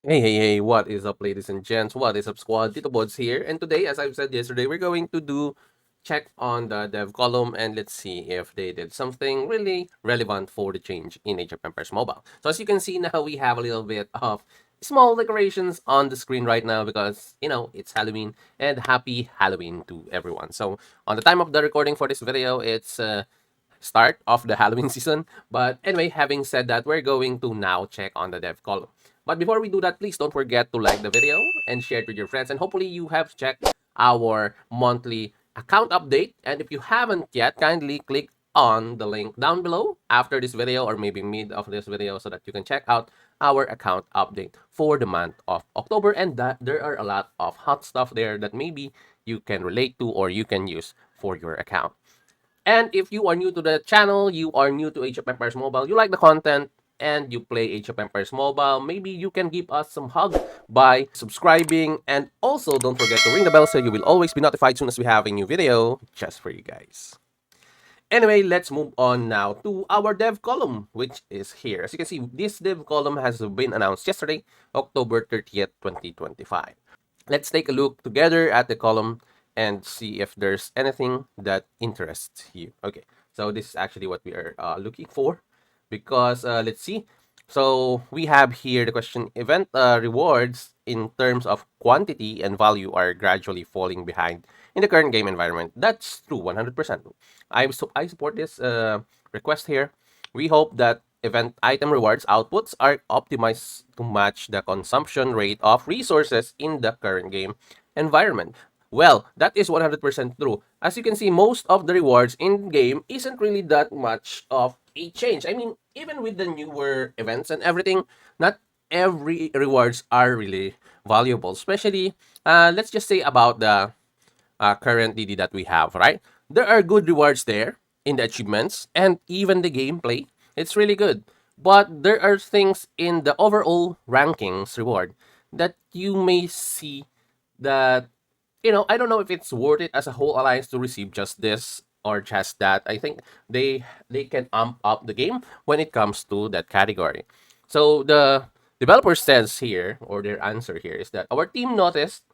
Hey, what is up, ladies and gents? What is up, squad? TITOBODS here. And today, as I've said yesterday, we're going to do check on the dev column and let's see if they did something really relevant for the change in Age of Empires Mobile. So as you can see now, we have a little bit of small decorations on the screen right now because, it's Halloween and happy Halloween to everyone. So on the time of the recording for this video, it's start of the Halloween season. But anyway, having said that, we're going to now check on the dev column. But before we do that, please don't forget to like the video and share it with your friends. And hopefully you have checked our monthly account update. And if you haven't yet, kindly click on the link down below after this video or maybe mid of this video so that you can check out our account update for the month of October. And that there are a lot of hot stuff there that maybe you can relate to or you can use for your account. And if you are new to the channel, you are new to Age of Empires Mobile, you like the content, and you play Age of Empires Mobile, maybe you can give us some hug by subscribing. And also, don't forget to ring the bell so you will always be notified soon as we have a new video just for you guys. Anyway, let's move on now to our dev column, which is here. As you can see, this dev column has been announced yesterday, October 30th, 2025. Let's take a look together at the column and see if there's anything that interests you. Okay, so this is actually what we are looking for because let's see. So we have here the question: event rewards in terms of quantity and value are gradually falling behind in the current game environment. That's true, 100%. I support this request here. We hope that event item rewards outputs are optimized to match the consumption rate of resources in the current game environment. Well, that is 100% true. As you can see, most of the rewards in game isn't really that much of a change. I mean, even with the newer events and everything, not every rewards are really valuable. Especially, let's just say about the current DD that we have, right? There are good rewards there in the achievements and even the gameplay. It's really good. But there are things in the overall rankings reward that you may see that, I don't know if it's worth it as a whole alliance to receive just this or just that. I think they can amp up the game when it comes to that category. So the developer says here, or their answer here, is that our team noticed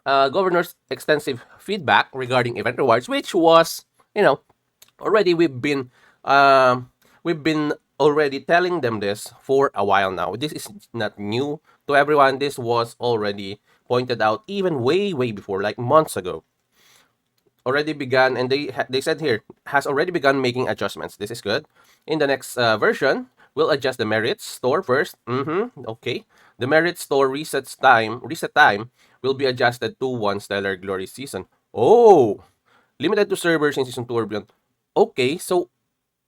governor's extensive feedback regarding event rewards, which was, already we've been already telling them this for a while now. This is not new to everyone. This was already pointed out even way before, like months ago. Already began, and they said here has already begun making adjustments. This is good. In the next version, we'll adjust the merits store first. Okay. The merit store reset time will be adjusted to one stellar glory season. Oh, limited to servers in season 2 or beyond. Okay, so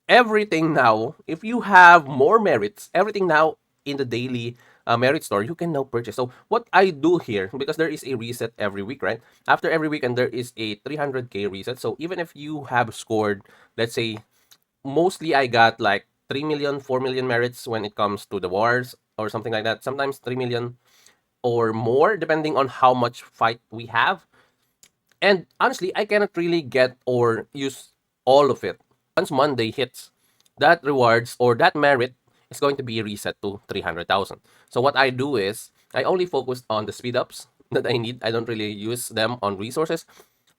everything now, if you have more merits, everything now in the daily merit store, you can now purchase. So what I do here, because there is a reset every week, right? After every weekend, there is a 300k reset. So even if you have scored, let's say, mostly I got like 3 million, 4 million merits when it comes to the wars or something like that. Sometimes 3 million or more, depending on how much fight we have. And honestly, I cannot really get or use all of it. Once Monday hits, that rewards or that merit is going to be reset to 300,000. So what I do is I only focus on the speed ups that I need. I don't really use them on resources.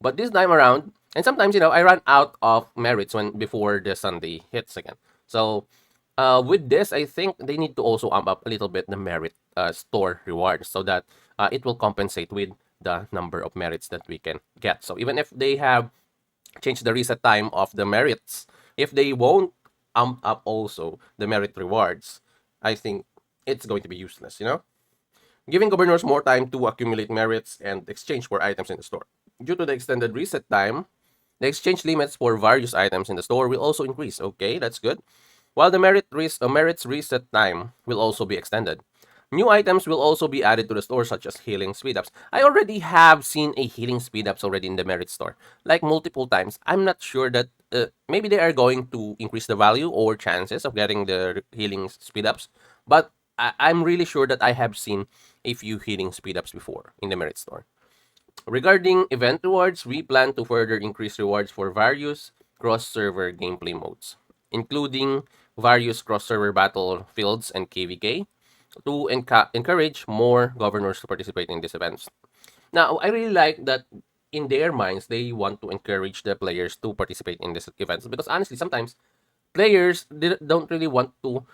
But this time around, and sometimes I run out of merits when before the Sunday hits again. So with this, I think they need to also amp up a little bit the merit store rewards so that it will compensate with the number of merits that we can get. So even if they have changed the reset time of the merits, if they won't amp up also the merit rewards, I think it's going to be useless. Giving governors more time to accumulate merits and exchange for items in the store. Due to the extended reset time, the exchange limits for various items in the store will also increase. Okay, that's good. While the merits reset time will also be extended. New items will also be added to the store, such as healing speedups. I already have seen a healing speedups already in the merit store, like multiple times. I'm not sure that maybe they are going to increase the value or chances of getting the healing speedups, but I'm really sure that I have seen a few healing speedups before in the merit store. Regarding event rewards, we plan to further increase rewards for various cross-server gameplay modes, including various cross-server battlefields and KVK. to encourage more governors to participate in these events. Now, I really like that in their minds, they want to encourage the players to participate in these events because honestly, sometimes players don't really want to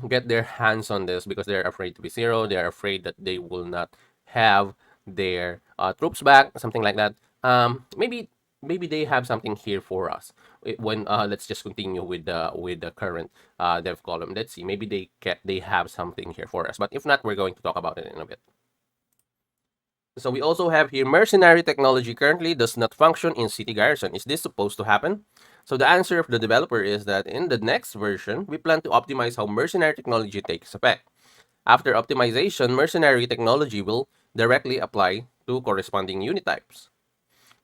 get their hands on this because they're afraid to be zero. They're afraid that they will not have their troops back, something like that. Maybe they have something here for us. When let's just continue with the current dev column. Let's see. Maybe they have something here for us. But if not, we're going to talk about it in a bit. So we also have here mercenary technology currently does not function in City Garrison. Is this supposed to happen? So the answer of the developer is that in the next version, we plan to optimize how mercenary technology takes effect. After optimization, mercenary technology will directly apply to corresponding unit types.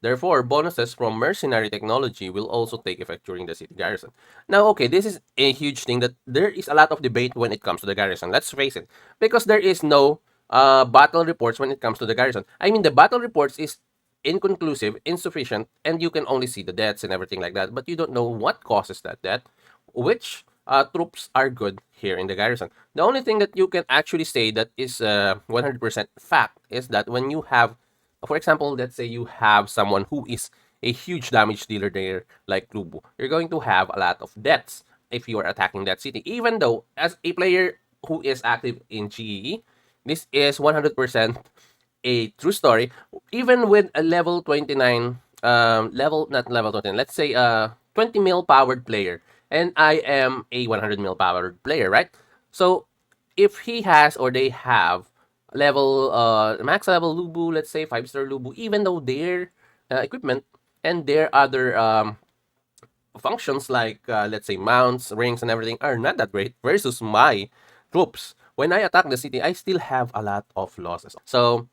Therefore, bonuses from mercenary technology will also take effect during the city garrison. Now, okay, this is a huge thing that there is a lot of debate when it comes to the garrison. Let's face it, because there is no battle reports when it comes to the garrison. I mean, the battle reports is inconclusive, insufficient, and you can only see the deaths and everything like that, but you don't know what causes that death, which troops are good here in the garrison. The only thing that you can actually say that is 100% fact is that when you have, for example, let's say you have someone who is a huge damage dealer there, like Lubu, you're going to have a lot of deaths if you are attacking that city. Even though, as a player who is active in GEE, this is 100% a true story. Even with a level 29, not level 29, let's say a 20 mil powered player, and I am a 100 mil powered player, right? So if he has or they have level max level Lubu, let's say 5-star Lubu, even though their equipment and their other functions like let's say mounts, rings, and everything are not that great versus my troops. When I attack the city, I still have a lot of losses. So,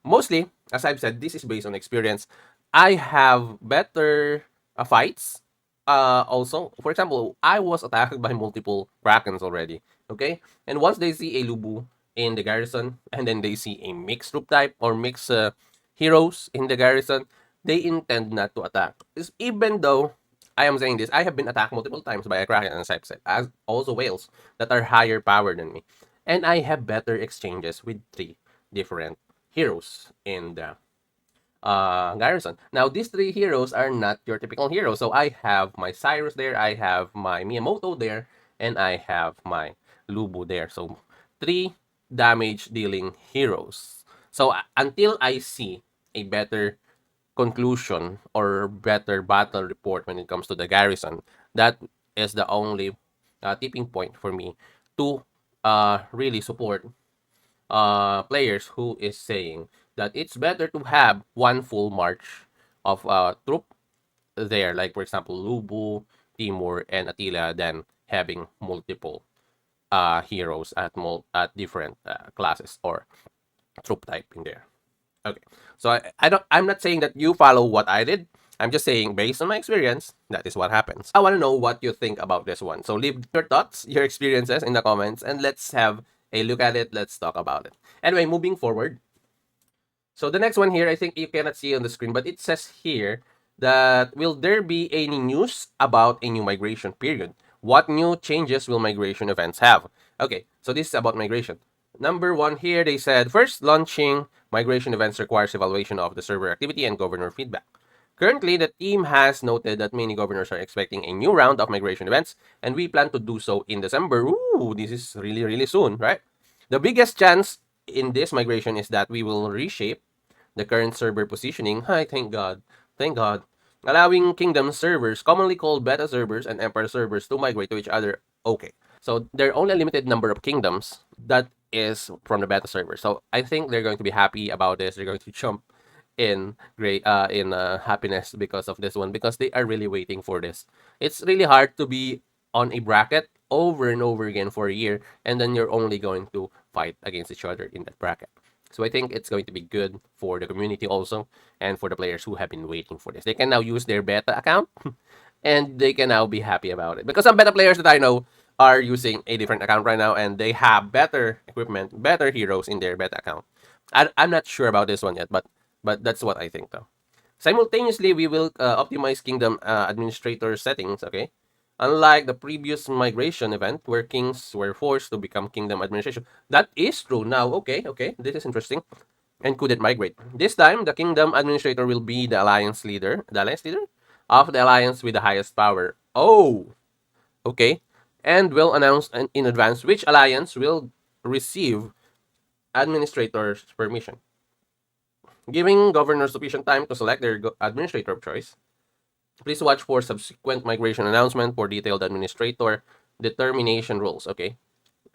mostly, as I've said, this is based on experience. I have better fights. Also, for example, I was attacked by multiple Krakens already. Okay, and once they see a Lubu in the garrison, and then they see a mixed troop type or mixed heroes in the garrison, they intend not to attack. Even though I am saying this, I have been attacked multiple times by a Kraken, as I've said, as also whales that are higher power than me. And I have better exchanges with 3 different heroes in the Garrison. Now, these 3 heroes are not your typical heroes. So I have my Cyrus there, I have my Miyamoto there, and I have my Lubu there. So 3 damage dealing heroes. So until I see a better conclusion or better battle report when it comes to the garrison, that is the only tipping point for me to really support players who is saying that it's better to have one full march of troop there, like for example Lubu, Timur, and Attila, than having multiple heroes at different classes or troop type in there. Okay. So I'm not saying that you follow what I did. I'm just saying based on my experience, that is what happens. I want to know what you think about this one. So leave your thoughts, your experiences in the comments, and let's have a look at it. Let's talk about it. Anyway, moving forward. So the next one here, I think you cannot see on the screen, but it says here that will there be any news about a new migration period? What new changes will migration events have? Okay, so this is about migration. Number one here, they said first launching migration events requires evaluation of the server activity and governor feedback. Currently, the team has noted that many governors are expecting a new round of migration events, and we plan to do so in December. Ooh, this is really, really soon, right? The biggest chance in this migration is that we will reshape the current server positioning. Hi, thank God. Thank God. Allowing kingdom servers, commonly called beta servers and empire servers, to migrate to each other. Okay. So there are only a limited number of kingdoms that is from the beta server. So I think they're going to be happy about this. They're going to jump in great in happiness because of this one because they are really waiting for this. It's really hard to be on a bracket over and over again for a year and then you're only going to fight against each other in that bracket. So I think it's going to be good for the community also and for the players who have been waiting for this. They can now use their beta account and they can now be happy about it. Because some beta players that I know are using a different account right now and they have better equipment, better heroes in their beta account. I'm not sure about this one yet, but that's what I think though. Simultaneously, we will optimize kingdom administrator settings, okay? Unlike the previous migration event where kings were forced to become kingdom administration. That is true now. Okay, okay. This is interesting. And couldn't migrate. This time, the kingdom administrator will be the alliance leader of the alliance with the highest power. Oh, okay. And will announce in advance which alliance will receive administrator's permission, giving governors sufficient time to select their administrator of choice. Please watch for subsequent migration announcement for detailed administrator determination rules. Okay,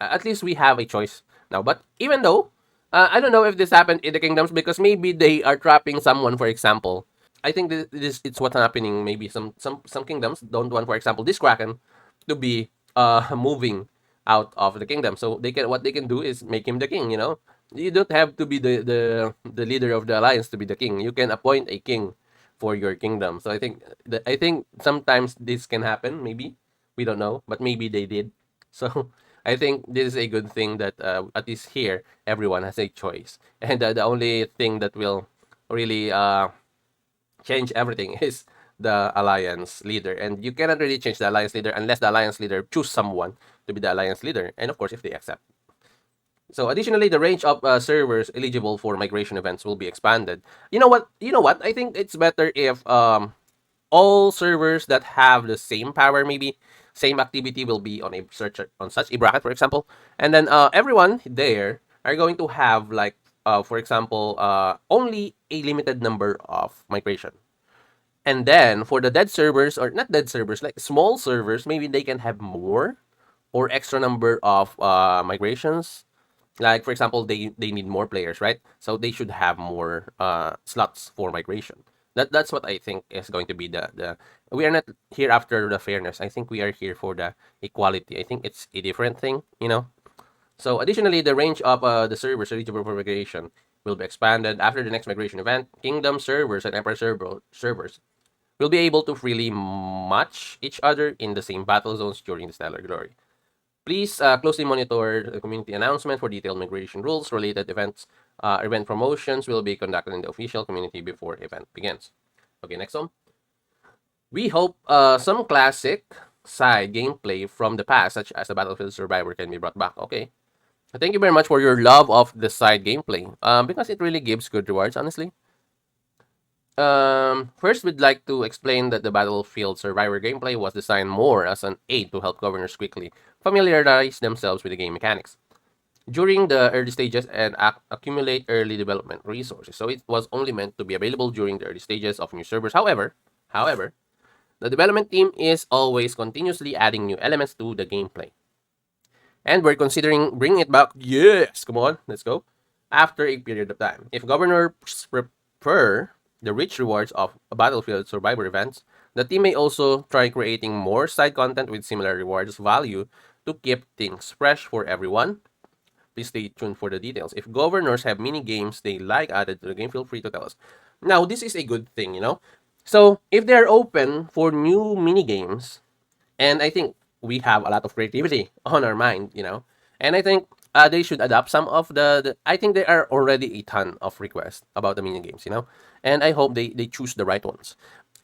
at least we have a choice now. But even though, I don't know if this happened in the kingdoms because maybe they are trapping someone. For example, I think this it's what's happening. Maybe some kingdoms don't want, for example, this kraken to be moving out of the kingdom. So they can what they can do is make him the king. You know, you don't have to be the leader of the alliance to be the king. You can appoint a king for your kingdom. So I think sometimes this can happen. Maybe we don't know, but maybe they did. So I think this is a good thing that at least here everyone has a choice, and the only thing that will really change everything is the alliance leader, and you cannot really change the alliance leader unless the alliance leader choose someone to be the alliance leader, and of course if they accept. So additionally, the range of servers eligible for migration events will be expanded. You know what? You know what? I think it's better if all servers that have the same power, maybe same activity, will be on a search on such a bracket, for example, and then everyone there are going to have like, for example, only a limited number of migration. And then for the dead servers or not dead servers, like small servers, maybe they can have more or extra number of migrations. Like for example, they need more players, right? So they should have more slots for migration. That's what I think is going to be the. We are not here after the fairness. I think we are here for the equality. I think it's a different thing, you know. So additionally, the range of the servers eligible for migration will be expanded after the next migration event. Kingdom servers and Emperor servers will be able to freely match each other in the same battle zones during the Stellar Glory. Please closely monitor the community announcement for detailed migration rules. Related events, event promotions will be conducted in the official community before event begins. Okay, next one. We hope some classic side gameplay from the past, such as the Battlefield Survivor, can be brought back. Okay. Thank you very much for your love of the side gameplay, because it really gives good rewards, honestly. First, we'd like to explain that the Battlefield Survivor gameplay was designed more as an aid to help governors quickly familiarize themselves with the game mechanics during the early stages and accumulate early development resources. So it was only meant to be available during the early stages of new servers. However, the development team is always continuously adding new elements to the gameplay. And we're considering bringing it back. Yes, come on, let's go. After a period of time. If governors prefer the rich rewards of Battlefield Survivor events, the team may also try creating more side content with similar rewards value to keep things fresh for everyone. Please stay tuned for the details. If governors have mini games they like added to the game, feel free to tell us. Now, this is a good thing, you know. So, if they're open for new mini games, and I think we have a lot of creativity on our mind, you know, and I think they should adapt some of I think there are already a ton of requests about the mini games, you know, and I hope they choose the right ones.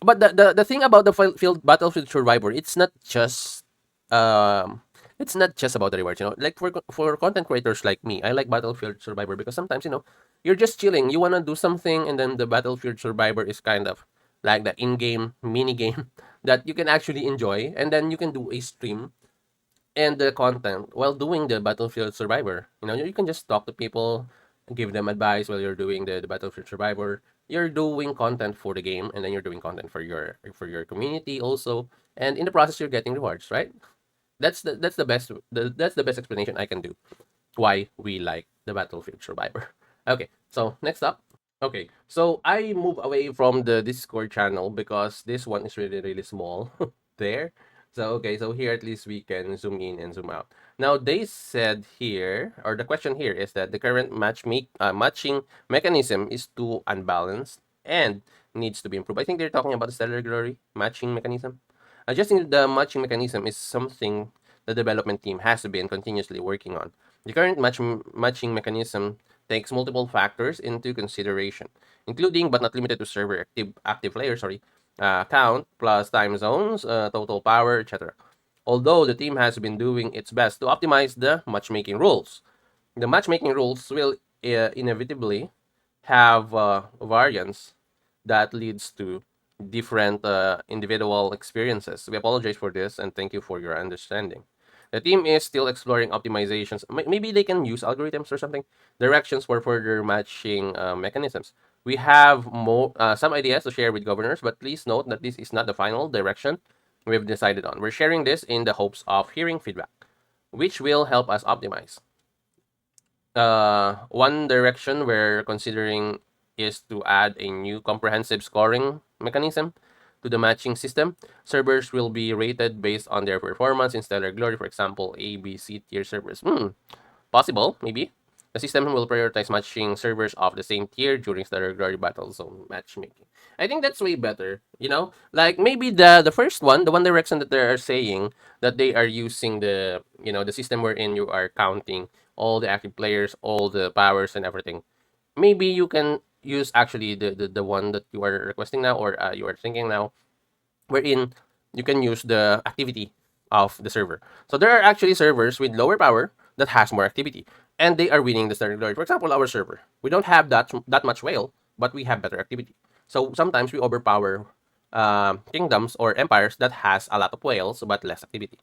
But the thing about the field Battlefield Survivor, um it's not just about the rewards, you know. Like for content creators like me, I like Battlefield Survivor because sometimes, you know, you're just chilling, you wanna do something, and then the Battlefield Survivor is kind of like the in-game mini game that you can actually enjoy, and then you can do a stream and the content while doing the Battlefield Survivor. You know, you can just talk to people, give them advice while you're doing the Battlefield Survivor. You're doing content for the game, and then you're doing content for your community also, and in the process, you're getting rewards, right? That's the best that's the best explanation I can do why we like the Battlefield Survivor. Okay, so next up. Okay, so I move away from the Discord channel because this one is really, really small there. So, okay, so here at least we can zoom in and zoom out. Now, they said here, or the question here is that the current matching mechanism is too unbalanced and needs to be improved. I think they're talking about the Stellar Glory matching mechanism. Adjusting the matching mechanism is something the development team has been continuously working on. The current matching mechanism takes multiple factors into consideration, including but not limited to server active players, count plus time zones, total power, etc. although the team has been doing its best to optimize the matchmaking rules. The matchmaking rules will inevitably have variance that leads to different individual experiences. We apologize for this and thank you for your understanding. The team is still exploring optimizations. Maybe they can use algorithms or something, directions for further matching mechanisms. We have some ideas to share with governors, but please note that this is not the final direction we've decided on. We're sharing this in the hopes of hearing feedback, which will help us optimize. One direction we're considering is to add a new comprehensive scoring mechanism to the matching system. Servers will be rated based on their performance in Stellar Glory, for example, A, B, C tier servers. Possible, maybe. The system will prioritize matching servers of the same tier during Stellar Glory Battle Zone matchmaking. I think that's way better, you know? Like maybe the first one, the one direction that they are saying that they are using the system wherein you are counting all the active players, all the powers and everything. Maybe you can use actually the one that you are requesting now or you are thinking now, wherein you can use the activity of the server. So there are actually servers with lower power that has more activity, and they are winning the starting glory. For example, our server, we don't have that much whale, but we have better activity. So sometimes we overpower kingdoms or empires that has a lot of whales but less activity.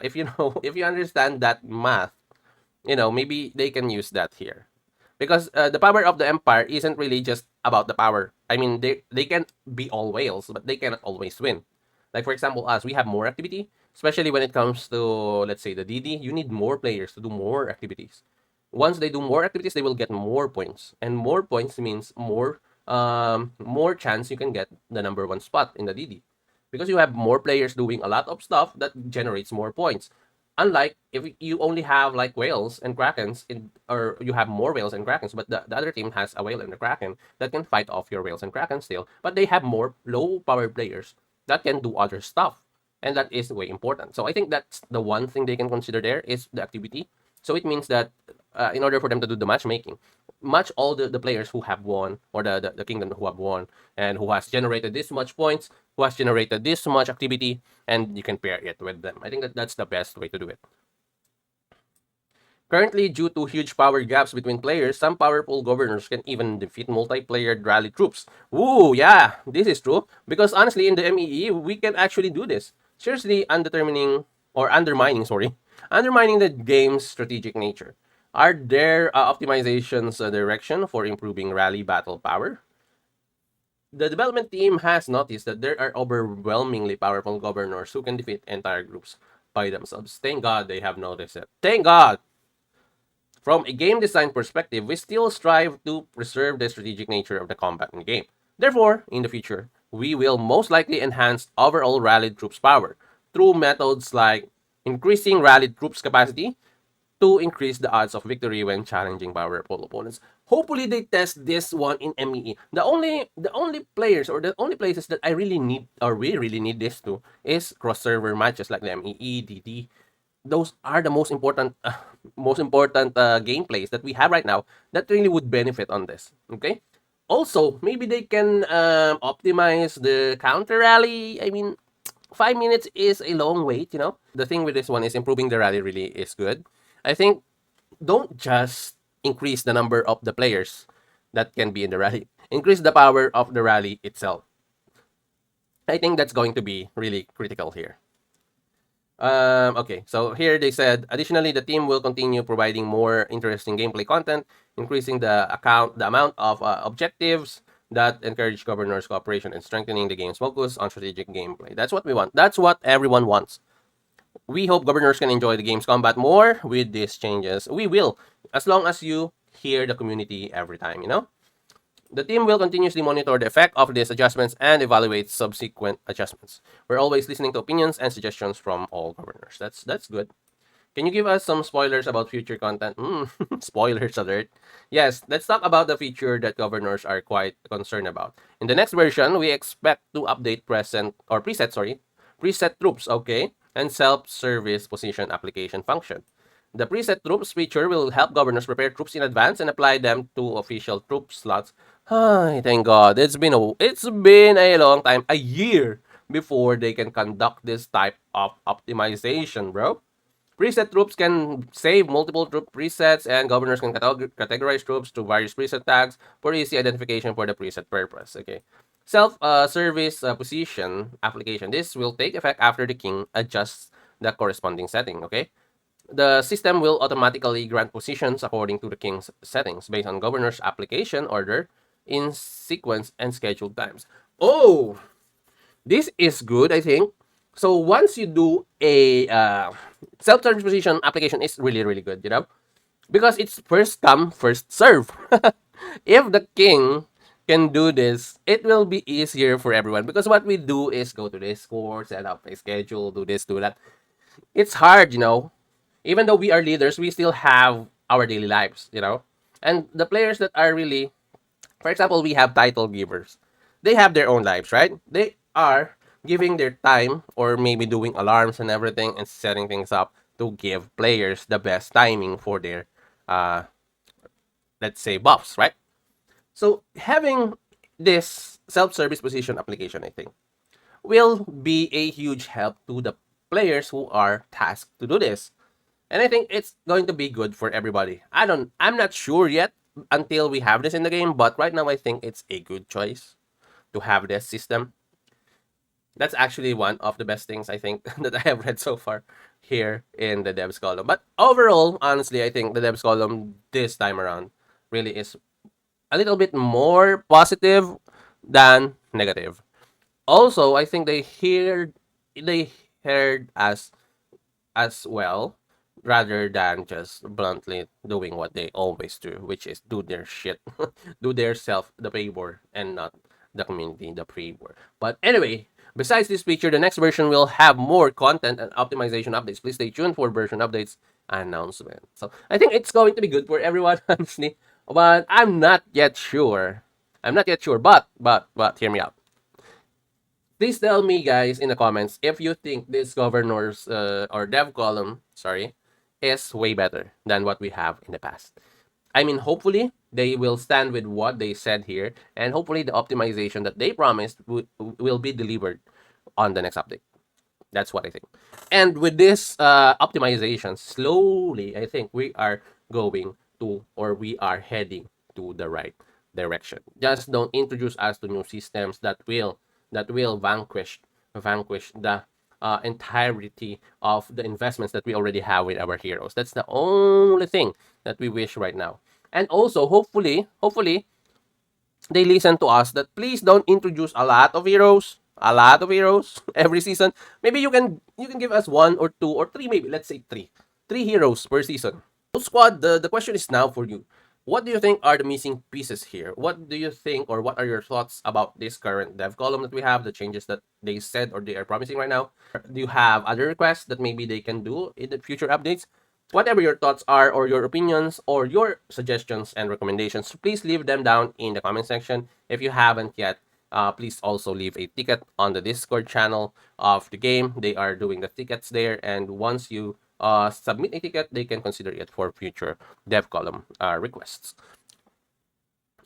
If you know, if you understand that math, maybe they can use that here. Because the power of the empire isn't really just about the power. I mean, they can be all whales, but they cannot always win. Like, for example, us, we have more activity, especially when it comes to, let's say, the DD. You need more players to do more activities. Once they do more activities, they will get more points. And more points means more chance you can get the number one spot in the DD. Because you have more players doing a lot of stuff that generates more points. Unlike if you only have like whales and krakens or you have more whales and krakens, but the other team has a whale and a kraken that can fight off your whales and krakens still, but they have more low power players that can do other stuff, and that is way important. So I think that's the one thing they can consider there is the activity. So it means that in order for them to do the matchmaking, match all the players who have won or the kingdom who have won and who has generated this much points, who has generated this much activity, and you can pair it with them. I think that's the best way to do it. Currently, due to huge power gaps between players, some powerful governors can even defeat multiplayer rally troops. Ooh, yeah, this is true. Because honestly, in the MEE, we can actually do this. Seriously, undermining the game's strategic nature. Are there optimizations direction for improving rally battle power? The development team has noticed that there are overwhelmingly powerful governors who can defeat entire groups by themselves. Thank God they have noticed it. Thank God! From a game design perspective, we still strive to preserve the strategic nature of the combat in the game. Therefore, in the future, we will most likely enhance overall rallied troops power through methods like increasing rallied troops capacity to increase the odds of victory when challenging powerful opponents. Hopefully they test this one in MEE. The only players or the only places that I really need or we really need this to is cross server matches like the MEE, DD. Those are the most important gameplays that we have right now that really would benefit on this. Okay. Also, maybe they can optimize the counter rally. I mean, 5 minutes is a long wait. The thing with this one is improving the rally really is good. I think don't just increase the number of the players that can be in the rally. Increase the power of the rally itself. I think that's going to be really critical here. Okay, so here they said, additionally, the team will continue providing more interesting gameplay content, increasing the amount of objectives that encourage governors' cooperation and strengthening the game's focus on strategic gameplay. That's what we want. That's what everyone wants. We hope governors can enjoy the game's combat more with these changes. We will, as long as you hear the community every time. The team will continuously monitor the effect of these adjustments and evaluate subsequent adjustments. We're always listening to opinions and suggestions from all governors. That's good. Can you give us some spoilers about future content? Spoilers alert. Yes, let's talk about the feature that governors are quite concerned about. In the next version, we expect to update preset troops, okay, and self-service position application function. The preset troops feature will help governors prepare troops in advance and apply them to official troop slots. Ay, thank God. It's been a long time, a year, before they can conduct this type of optimization, bro. Preset troops can save multiple troop presets, and governors can categorize troops to various preset tags for easy identification for the preset purpose. Okay. Self-service position application. This will take effect after the king adjusts the corresponding setting. Okay. The system will automatically grant positions according to the king's settings based on governor's application order in sequence and scheduled times. Oh, this is good, I think. So once you do a self-service position application is really, really good, you know? Because it's first come, first serve. If the king can do this, it will be easier for everyone. Because what we do is go to Discord, set up a schedule, do this, do that. It's hard, you know? Even though we are leaders, we still have our daily lives, you know? And the players that are really, for example, we have title givers. They have their own lives, right? They are giving their time or maybe doing alarms and everything and setting things up to give players the best timing for their, uh, let's say, buffs, right? So having this self-service position application, I think, will be a huge help to the players who are tasked to do this. And I think it's going to be good for everybody. I'm not sure yet until we have this in the game, but right now I think it's a good choice to have this system. That's actually one of the best things I think that I have read so far here in the devs column. But overall, honestly, I think the devs column this time around really is a little bit more positive than negative. Also, I think they heard as well rather than just bluntly doing what they always do, which is do their shit, do their self the favor and not the community the favor. But anyway, besides this feature, the next version will have more content and optimization updates. Please stay tuned for version updates announcement. So I think it's going to be good for everyone, honestly. But I'm not yet sure. I'm not yet sure. But hear me out. Please tell me, guys, in the comments if you think this governor's or dev column, sorry, is way better than what we have in the past. I mean, hopefully they will stand with what they said here, and hopefully the optimization that they promised will be delivered on the next update. That's what I think. And with this optimization, slowly, I think we are going to, or we are heading to the right direction. Just don't introduce us to new systems that will vanquish the entirety of the investments that we already have with our heroes. That's the only thing that we wish right now. And also, hopefully, they listen to us that please don't introduce a lot of heroes every season. Maybe you can give us one or two or three, maybe let's say three heroes per season. So squad, the question is now for you. What do you think are the missing pieces here? What do you think, or what are your thoughts about this current dev column that we have, the changes that they said or they are promising right now? Do you have other requests that maybe they can do in the future updates? Whatever your thoughts are, or your opinions, or your suggestions and recommendations, please leave them down in the comment section. If you haven't yet, please also leave a ticket on the Discord channel of the game. They are doing the tickets there, and once you submit a ticket, they can consider it for future dev column requests.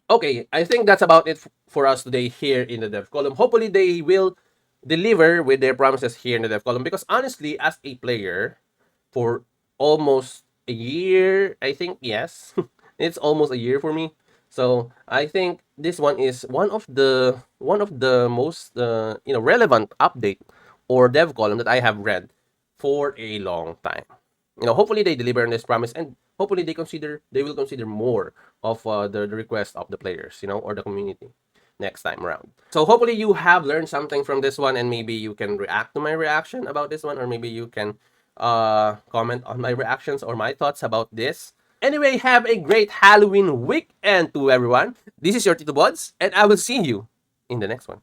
Okay, I think that's about it for us today here in the dev column. Hopefully, they will deliver with their promises here in the dev column, because honestly, as a player, for almost a year, I think, yes, it's almost a year for me. So I think this one is one of the most relevant update or dev column that I have read for a long time. Hopefully they deliver on this promise, and hopefully they will consider more of the request of the players, or the community next time around. So hopefully you have learned something from this one, and maybe you can react to my reaction about this one, or maybe you can comment on my reactions or my thoughts about this. Anyway, have a great Halloween weekend to everyone. This is your TITOBODS, and I will see you in the next one.